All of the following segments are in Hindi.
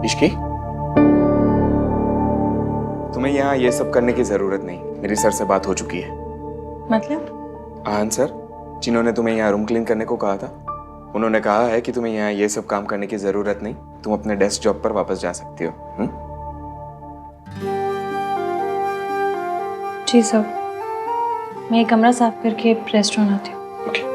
इश्की, तुम्हें यहाँ ये सब करने की जरूरत नहीं। मेरी सर से बात हो चुकी है। मतलब? आहान सर, जिन्होंने तुम्हें यहाँ रूम क्लीन करने को कहा था, उन्होंने कहा है कि तुम्हें यहाँ ये सब काम करने की जरूरत नहीं। तुम अपने डेस्क जॉब पर वापस जा सकती हो। जी सर, मैं ये कमरा साफ करके रेस्टोरेंट आती हूँ। Okay.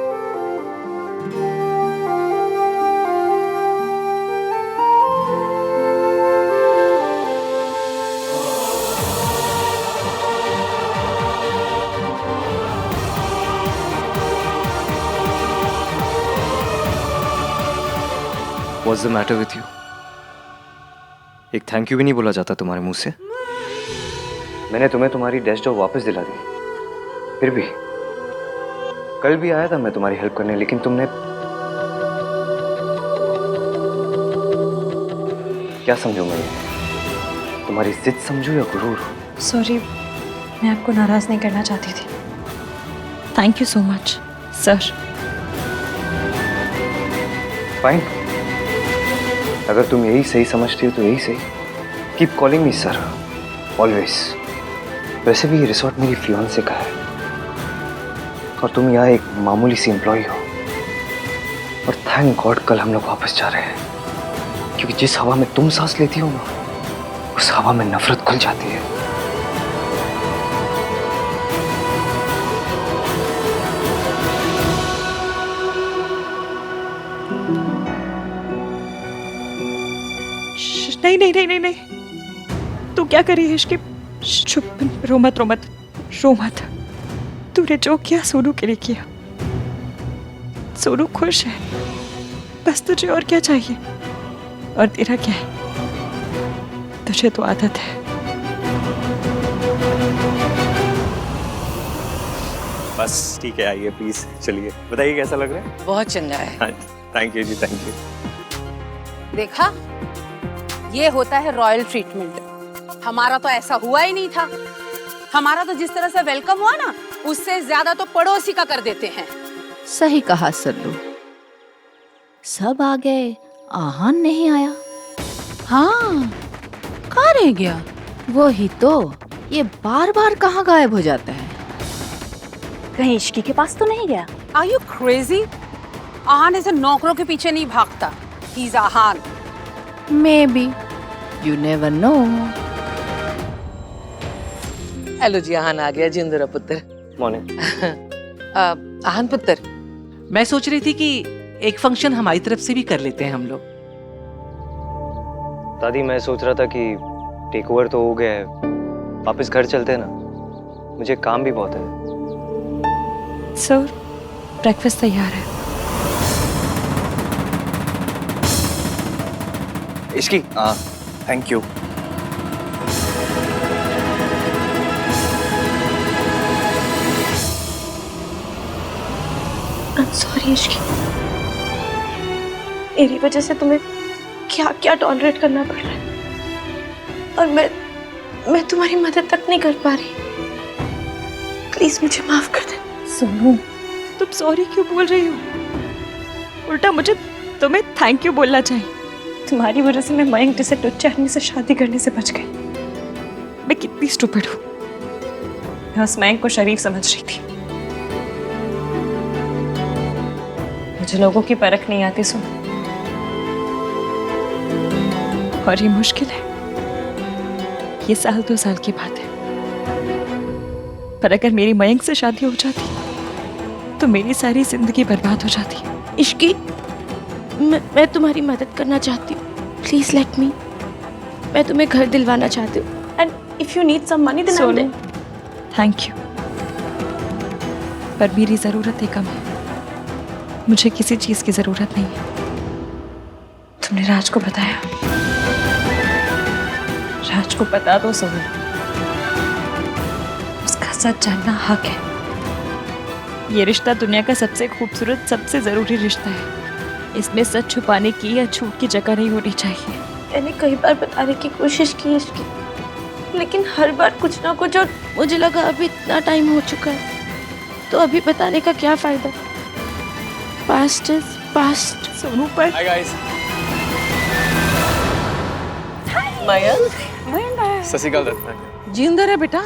What's the matter with you? एक थैंक यू भी नहीं बोला जाता तुम्हारे मुंह से। मैंने तुम्हें तुम्हारी डेस्क जॉब वापस दिला दी, फिर भी कल भी आया था मैं तुम्हारी हेल्प करने, लेकिन तुमने क्या समझो मैं? तुम्हारी जिद समझो या गुरूर? सॉरी, मैं आपको नाराज नहीं करना चाहती थी। Thank you so much sir. Fine, अगर तुम यही सही समझती हो तो यही सही। Keep calling me sir, always. वैसे भी ये रिसोर्ट मेरी फियांसे का है और तुम यहाँ एक मामूली सी एम्प्लॉय हो। और थैंक गॉड कल हम लोग वापस जा रहे हैं, क्योंकि जिस हवा में तुम सांस लेती हो ना, उस हवा में नफरत घुल जाती है। नहीं नहीं नहीं नहीं नहीं, तू क्या करी है इश्की? चुप, रो मत रो मत रो मत। तूने जो किया सोनू के लिए किया। सोनू खुश है, बस तुझे और क्या चाहिए? और तेरा क्या है? तुझे तो आदत है। बस ठीक है, आइए प्लीज, चलिए बताइए कैसा लग रहा है? बहुत चंगा है। थैंक यू जी, थैंक यू। देखा, ये होता है रॉयल ट्रीटमेंट। हमारा तो ऐसा हुआ ही नहीं था। हमारा तो जिस तरह से वेलकम हुआ ना, उससे ज्यादा तो पड़ोसी का कर देते हैं। सही कहा सल्लू, सब आ गए, आहान नहीं आया। हाँ, कहाँ रह गया? वो ही तो, ये बार बार कहाँ गायब हो जाता है? कहीं इश्की के पास तो नहीं गया? Are you crazy? आहान ऐसे नौकरों के पीछे नहीं भागता। He's Aahan. Maybe, you never know. Hello जी, आहान आ गया। जिंदरा पुत्र। मॉर्निंग। आहान पुत्र, मैं सोच रही थी कि एक फंक्शन हमारी तरफ से भी कर लेते हैं हम लोग। दादी, मैं सोच रहा था कि टेक ओवर तो हो गया है, वापस घर चलते हैं ना, मुझे काम भी बहुत है। सर, ब्रेकफास्ट तैयार है। Ishki, thank you. Sorry Ishki, मेरी वजह से तुम्हें क्या क्या टॉलरेट करना पड़ रहा है, और मैं तुम्हारी मदद तक नहीं कर पा रही। प्लीज मुझे माफ कर दे। सोनू, तुम सॉरी क्यों बोल रही हो? उल्टा मुझे तुम्हें थैंक यू बोलना चाहिए। तुम्हारी वजह से मैं मयंक जैसे टुच्चे आदमी से शादी करने से बच गई। मैं कितनी स्टूपिड हूँ। मैं उस मयंक को शरीफ समझ रही थी। मुझे लोगों की परख नहीं आती सुन, और ये मुश्किल है। ये 1-2 साल की बात है, पर अगर मेरी मयंक से शादी हो जाती तो मेरी सारी जिंदगी बर्बाद हो जाती। इश्की, मैं तुम्हारी मदद करना चाहती हूँ। Please let me. मैं तुम्हें घर दिलवाना चाहती हूँ। And if you need some money then I will. Thank you, पर मेरी जरूरतें कम है। मुझे किसी चीज की जरूरत नहीं है। तुमने राज को बताया? राज को बता दो सोनू, उसका सच जानना हक है। ये रिश्ता दुनिया का सबसे खूबसूरत, सबसे जरूरी रिश्ता है। इसमें सच छुपाने की या झूठ की जगह नहीं होनी चाहिए। मैंने कई बार बताने की कोशिश की इसकी, लेकिन हर बार कुछ ना कुछ, और मुझे लगा अभी इतना टाइम हो चुका है तो अभी बताने का क्या फायदा। Past is past. सोनू पर हाय गाइस। मयंक ससिकाल दत्ता। जिंदा रहे बेटा।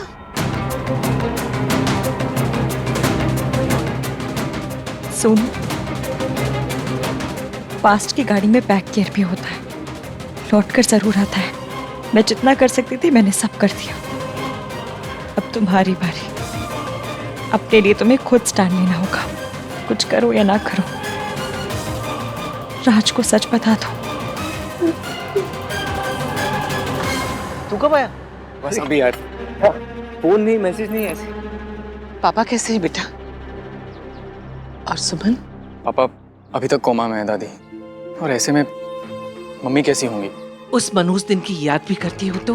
सुन, पास्ट की गाड़ी में बैक गियर भी होता है, लौट कर जरूर आता है। मैं जितना कर सकती थी मैंने सब कर दिया। अब तुम्हारी बारी। अपने लिए तुम्हें खुद स्टैंड लेना होगा, कुछ करो या ना करो। राज को सच बता दो। तू कब आया? बस अभी यार। फोन नहीं, मैसेज नहीं, ऐसे। पापा कैसे है बेटा? और सुमन? पापा अभी तक कोमा में है दादी, और ऐसे में मम्मी कैसी होंगी? उस मनहूस दिन की याद भी करती हो तो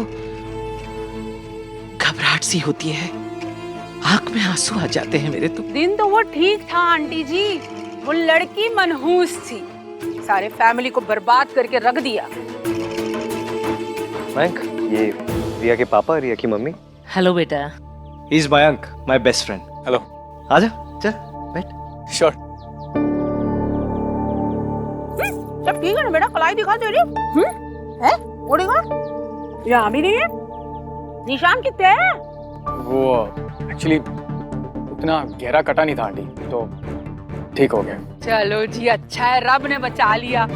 घबराहट सी होती है, आंख में आंसू आ जाते हैं मेरे तो। दिन तो वो ठीक था आंटी जी, वो लड़की मनहूस थी, सारे फैमिली को बर्बाद करके रख दिया। मयंक, ये रिया के पापा, रिया की मम्मी। हेलो बेटा। He is Mayank, my best friend. Hello. आजा, चल बैठ। श्योर। सब ठीक है ना बेटा? कलाई दिखा दे रही है? उड़ेगा? यहाँ भी नहीं है। निशान कितने हैं? वो एक्चुअली उतना गहरा कटा नहीं था आंटी, तो ठीक हो गया। चलो जी, अच्छा है, रब ने बचा लिया।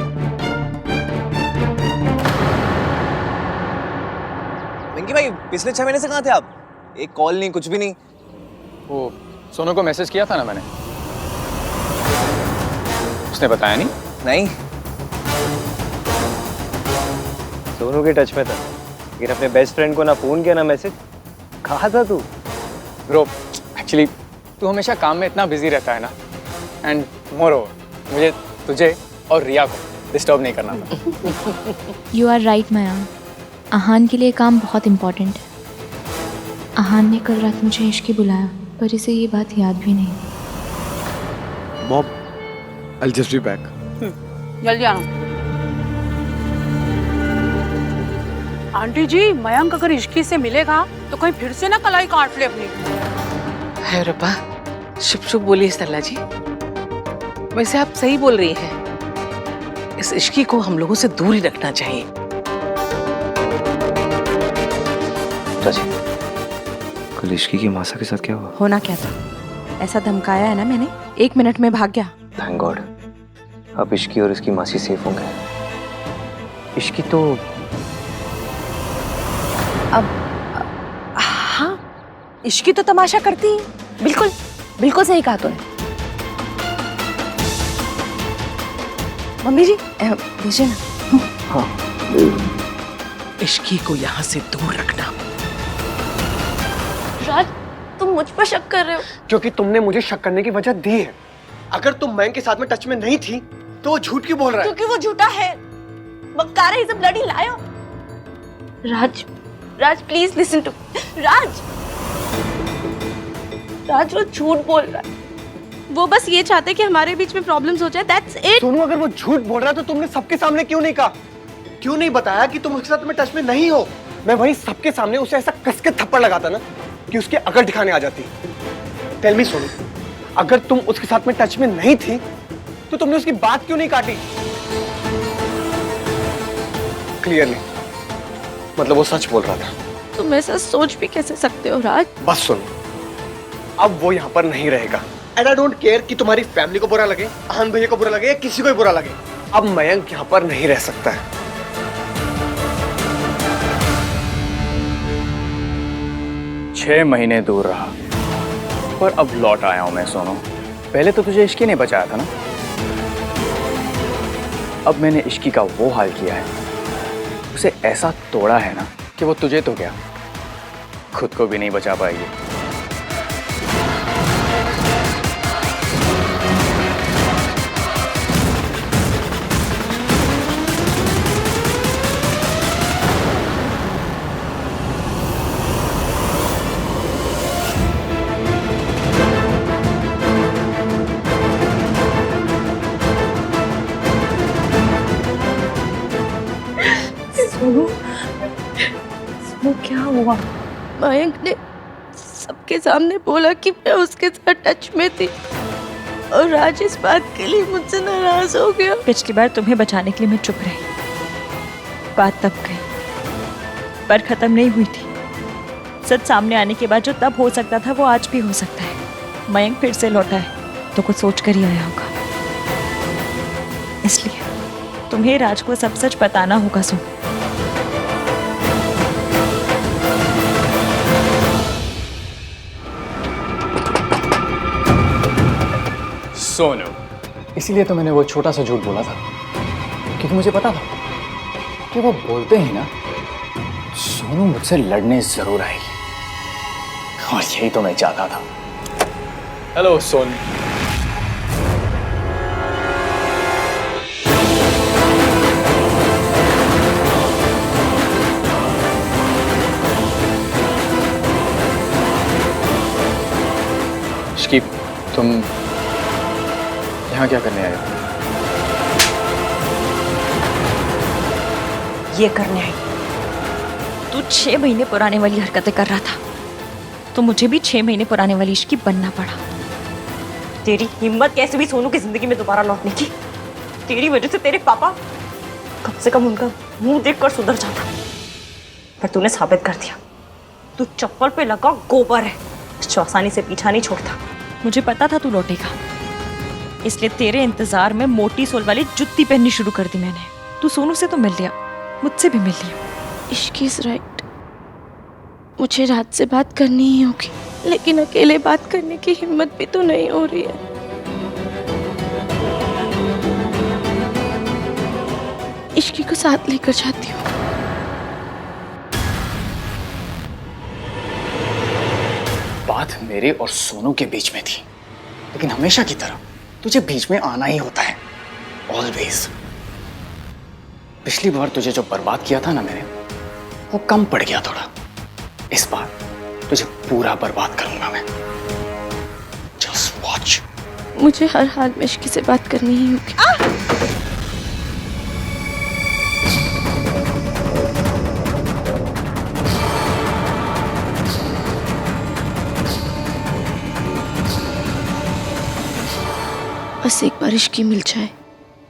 पिंकी भाई, पिछले 6 महीने से कहाँ थे आप? एक कॉल नहीं, कुछ भी नहीं। वो सोनू को मैसेज किया था ना मैंने, उसने बताया नहीं। नहीं, सोनू के टच में था, लेकिन अपने बेस्ट फ्रेंड को ना फोन किया ना मैसेज। कहाँ था तू? ब्रो, एक्चुअली तू हमेशा काम में इतना बिजी रहता है ना, एंड मोरओवर मुझे तुझे और रिया को डिस्टर्ब नहीं करना था। यू आर राइट मयंक, आहान के लिए काम बहुत इम्पोर्टेंट है। आहान ने कल रात मुझे इश्की बुलाया, पर इसे ये बात याद भी नहीं। Bob, I'll just be back. जल्दी आना। आंटी जी, मयंक अगर इश्की से मिलेगा तो कहीं फिर से ना कलाई काट ले अपनी। है रब्बा, शुभ शुभ बोलिए सरला जी। वैसे आप सही बोल रही हैं, इस इश्की को हम लोगों से दूर ही रखना चाहिए। चाची, कल इश्की की मासा के साथ क्या हुआ? होना क्या था? ऐसा धमकाया है ना मैंने, 1 मिनट में भाग गया। थैंक गॉड, अब इश्की और इसकी मासी सेफ होंगे। इश्की तो हाँ, इश्की तो तमाशा करती है। बिल्कुल बिल्कुल सही कहा तूने। मम्मी जी भेजिए ना। हाँ, इश्की को यहाँ से दूर रखना। राज, तुम मुझ पर शक कर रहे हो? क्योंकि तुमने मुझे शक करने की वजह दी है। अगर तुम मयंक के साथ में टच में नहीं थी तो वो झूठ क्यों बोल रहा है? क्योंकि वो झूठा है। मक्कार है, is a bloody liar. Raj please listen to. Raj वो झूठ बोल रहा है। वो बस ये चाहते कि हमारे बीच में प्रॉब्लम्स हो जाए, दैट्स इट। सोनू, अगर वो झूठ बोल रहा है तो तुमने सबके सामने क्यों नहीं कहा? क्यों नहीं बताया कि तुम उसके साथ में टच में नहीं हो? मैं वहीं सबके सामने उसे ऐसा कस के थप्पड़ लगाता ना कि उसके अकड़ दिखाने आ जाती। टेल मी सोनू, अगर तुम उसके साथ में टच में नहीं थी तो तुमने उसकी बात क्यों नहीं काटी? क्लियरली मतलब वो सच बोल रहा था। तुम ऐसा सोच भी कैसे सकते हो राज? बस सुनो, अब वो यहाँ पर नहीं रहेगा। एंड आई डोंट केयर कि तुम्हारी फैमिली को बुरा लगे, आहान भैया को बुरा लगे या किसी को भी बुरा लगे। अब मयंक यहाँ पर नहीं रह सकता है। 6 महीने दूर रहा, पर अब लौट आया हूं मैं सोनू। पहले तो तुझे इश्की ने बचाया था ना, अब मैंने इश्की का वो हाल किया है, उसे ऐसा तोड़ा है ना कि वो तुझे तो क्या, खुद को भी नहीं बचा पाएगी। वो क्या हुआ? मयंक ने सबके सामने बोला कि मैं उसके साथ टच में थी, और राज इस बात के लिए मुझसे नाराज हो गया। पिछली बार तुम्हें बचाने के लिए मैं चुप रही, बात तब गई, बार खत्म नहीं हुई थी। सच सामने आने के बाद जो तब हो सकता था वो आज भी हो सकता है। मयंक फिर से लौटा है तो कुछ सोच कर ही आया होगा, इसलिए तुम्हें राज को सब सच बताना होगा। सोनू, इसीलिए तो मैंने वो छोटा सा झूठ बोला था, क्योंकि मुझे पता था कि वो बोलते ही ना सोनू मुझसे लड़ने जरूर आएगी, और यही तो मैं चाहता था। हेलो सोनू। शिकीब, तुम यहाँ क्या करने आए हो? ये करने आई। तू 6 महीने पुराने वाली हरकतें कर रहा था तो मुझे भी 6 महीने पुराने वाली इश्की बनना पड़ा। तेरी हिम्मत कैसे भी सोनू की जिंदगी में दोबारा लौटने की। तेरी वजह से तेरे पापा कम से कम उनका मुंह देखकर सुधर जाता, पर तूने साबित कर दिया तू चप्पल पे लगा गोबर है, जो आसानी से पीछा नहीं छोड़ता। मुझे पता था तू लौटेगा, इसलिए तेरे इंतजार में मोटी सोल वाली जुत्ती पहननी शुरू कर दी मैंने। तू सोनू से तो मिल लिया, मुझसे भी मिल लिया। इश्क इज राइट, मुझे रात से बात करनी ही होगी, लेकिन अकेले बात करने की हिम्मत भी तो नहीं हो रही है। इश्की को साथ लेकर जाती हूँ। बात मेरे और सोनू के बीच में थी, लेकिन हमेशा की तरह तुझे बीच में आना ही होता है, ऑलवेज। पिछली बार तुझे जो बर्बाद किया था ना मैंने, वो कम पड़ गया थोड़ा। इस बार तुझे पूरा बर्बाद करूंगा मैं। Just watch. मुझे हर हाल में इश्की से बात करनी ही होगी। बस एक बार इश्की मिल जाए,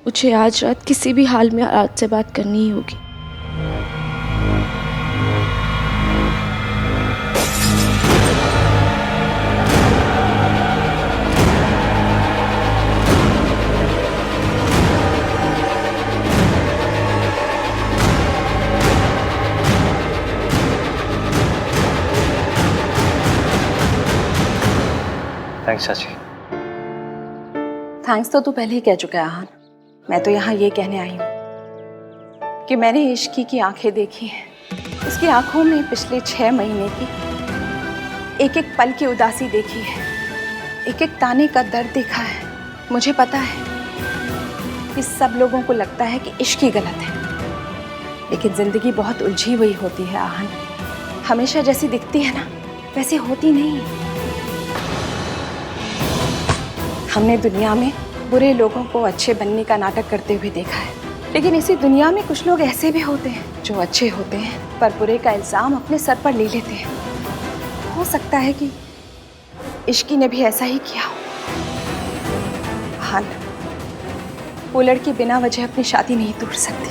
मुझे आज रात किसी भी हाल में रात से बात करनी ही होगी। थैंक्स चाची। थैंक्स तो तू पहले ही कह चुका है आहान। मैं तो यहाँ ये कहने आई हूँ कि मैंने इश्की की आंखें देखी हैं। उसकी आंखों में पिछले 6 महीने की एक एक पल की उदासी देखी है, एक एक ताने का दर्द देखा है। मुझे पता है कि सब लोगों को लगता है कि इश्की गलत है, लेकिन जिंदगी बहुत उलझी हुई होती है आहान। हमेशा जैसी दिखती है ना, वैसी होती नहीं। हमने दुनिया में बुरे लोगों को अच्छे बनने का नाटक करते हुए देखा है, लेकिन इसी दुनिया में कुछ लोग ऐसे भी होते हैं जो अच्छे होते हैं पर बुरे का इल्जाम अपने सर पर ले लेते हैं। हो सकता है कि इश्की ने भी ऐसा ही किया हो। हाँ, वो लड़की बिना वजह अपनी शादी नहीं तोड़ सकती।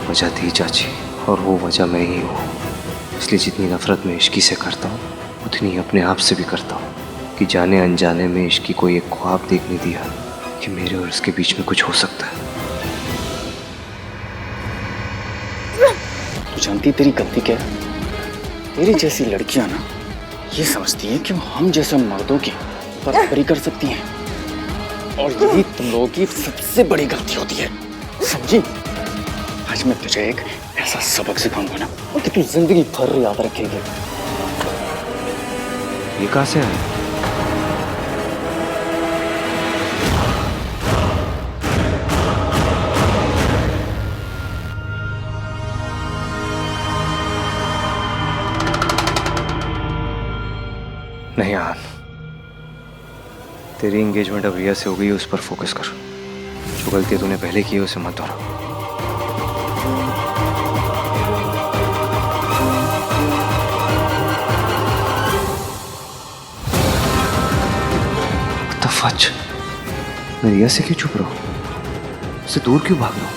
वजह थी चाची, और वो वजह मैं ही हूँ। इसलिए जितनी नफरत मैं इश्की से करता हूँ, उतनी अपने आप से भी करता हूँ कि जाने अनजाने में इश्की को एक ख्वाब देखने दिया कि मेरे और उसके बीच में कुछ हो सकता है। तू जानती तेरी गलती क्या है? तेरी जैसी लड़कियां ना ये समझती हैं कि वो हम जैसे मर्दों की बराबरी कर सकती हैं, और यही तुम लोगों की सबसे बड़ी गलती होती है, समझी? आज मैं तुझे एक ऐसा सबक सिखाऊंगा ना कि तू जिंदगी भर याद रखेगी। ये कहाँ से आया? नहीं यार, तेरी एंगेजमेंट अब रिया से हो गई, उस पर फोकस कर। जो गलतियां तूने पहले की उसे मत दोहरा। फच, मैं रिया से क्यों चुप रहा हूं? उससे दूर क्यों भाग रहा हूं?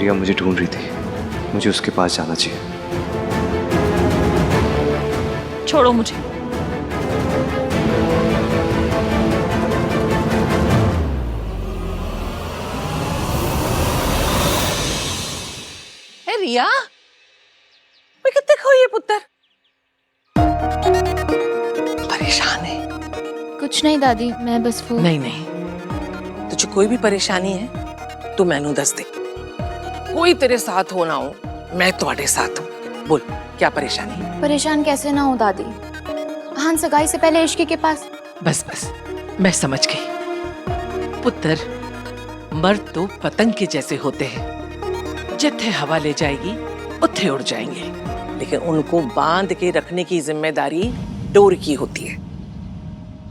रिया मुझे ढूंढ रही थी, मुझे उसके पास जाना चाहिए। छोड़ो मुझे। ए रिया, मैं कितने खोइए पुत्र? परेशान है? कुछ नहीं दादी, मैं बस वो नहीं नहीं, तुझे कोई भी परेशानी है तो मैनू दस दे। कोई तेरे साथ हो ना हो, मैं तुम्हारे साथ हूँ। बोल क्या परेशानी है? परेशान कैसे ना हो दादी, आहान सगाई से पहले इश्की के पास। बस बस, मैं समझ गई। पुत्र, मर्द तो पतंग के जैसे होते हैं, जिथे हवा ले जाएगी उथे उड़ जाएंगे, लेकिन उनको बांध के रखने की जिम्मेदारी डोर की होती है।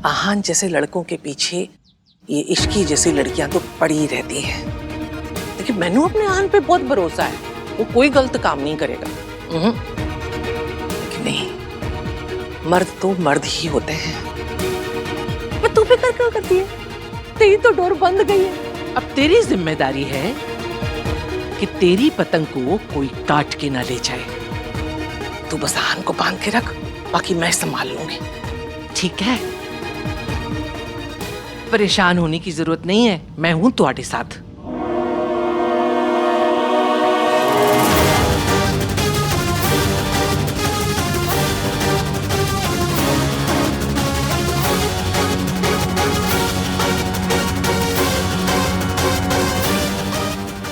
आहान जैसे लड़कों के पीछे ये इश्की जैसी लड़कियां तो पड़ी रहती हैं, लेकिन मैनू अपने आहान पे बहुत भरोसा है, वो कोई गलत काम नहीं करेगा। लेकिन नहीं, मर्द तो मर्द ही होते हैं। मैं तू फिक्र क्यों करती है? तेरी तो डोर बंद गई है। अब तेरी जिम्मेदारी है कि तेरी पतंग को कोई काट के ना ले जाए। तू बस आहान को बांध के रख, बाकी मैं संभाल लूंगी, ठीक है? परेशान होने की जरूरत नहीं है, मैं हूं तुम्हारे साथ।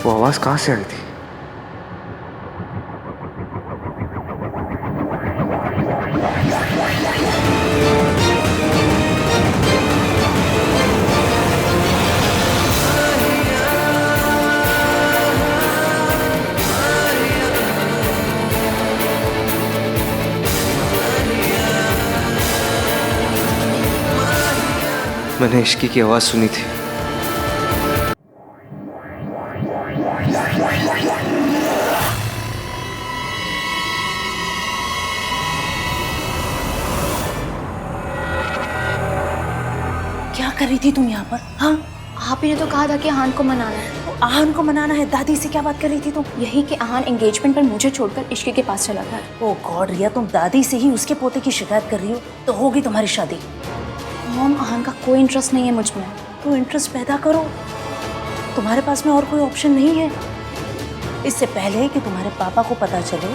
वो आवाज कहाँ से आई थी? मैंने इश्की की आवाज सुनी थी। क्या कर रही थी तुम यहाँ पर? हाँ, आप ही ने तो कहा था कि आहान को मनाना है। आहान को मनाना है? दादी से क्या बात कर रही थी तुम? यही कि आहान एंगेजमेंट पर मुझे छोड़कर इश्की के पास चला गया। ओ गॉड रिया, तुम दादी से ही उसके पोते की शिकायत कर रही हो, तो होगी तुम्हारी शादी। मॉम, आहान का कोई इंटरेस्ट नहीं है मुझ में। तो इंटरेस्ट पैदा करो, तुम्हारे पास में और कोई ऑप्शन नहीं है। इससे पहले कि तुम्हारे पापा को पता चले,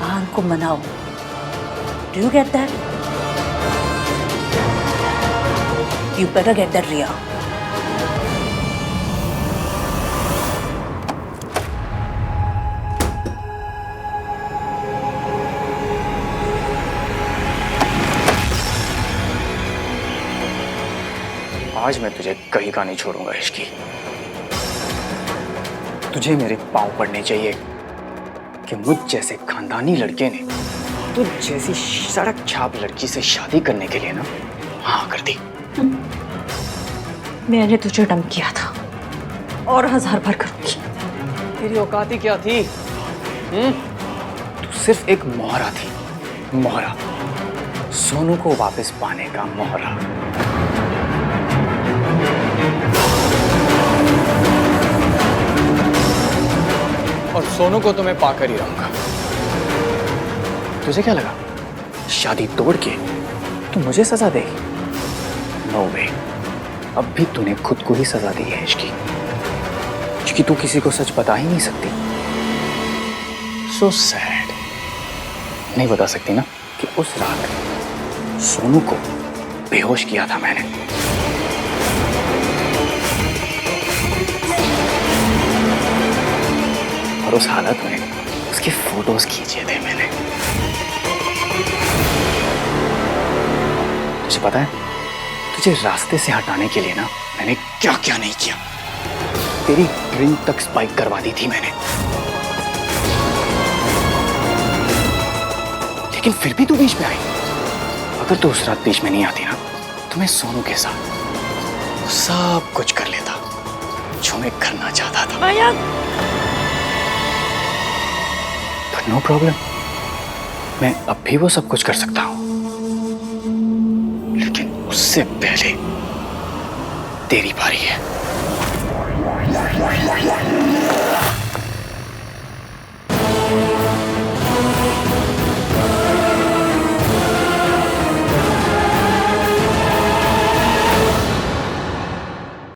आहान को मनाओ। Do you get that? You better get that Riya. आज मैं तुझे कहीं का नहीं छोड़ूंगा इश्की। तुझे मेरे पांव पड़ने चाहिए कि मुझ जैसे खानदानी लड़के ने तुझ जैसी सड़क छाप लड़की से शादी करने के लिए ना हाँ कर दी। मैंने तुझे डंप किया था और 1000 बार करूंगी। तेरी औकात ही क्या थी? तू सिर्फ एक मोहरा थी, मोहरा, सोनू को वापस पाने का मोहरा। और सोनू को तो मैं पाकर ही रहूंगा। तुझे क्या लगा शादी तोड़ के तू मुझे सजा देगी? नो वे, अब भी तूने खुद को ही सजा दी है इश्की, क्योंकि तू किसी को सच बता ही नहीं सकती। So sad. नहीं बता सकती ना कि उस रात सोनू को बेहोश किया था मैंने। और उस हालत में उसके फोटोज खींचे थे मैंने। तुझे पता है, तुझे रास्ते से हटाने के लिए ना मैंने क्या क्या नहीं किया। तेरी ड्रिंक तक स्पाइक करवा दी थी मैंने, लेकिन फिर भी तू बीच में आई। अगर तू उस रात बीच में नहीं आती ना, तो मैं सोनू के साथ सब कुछ कर लेता जो मैं करना चाहता था। बट नो प्रॉब्लम, मैं अब भी वो सब कुछ कर सकता हूं, लेकिन उससे पहले तेरी बारी है।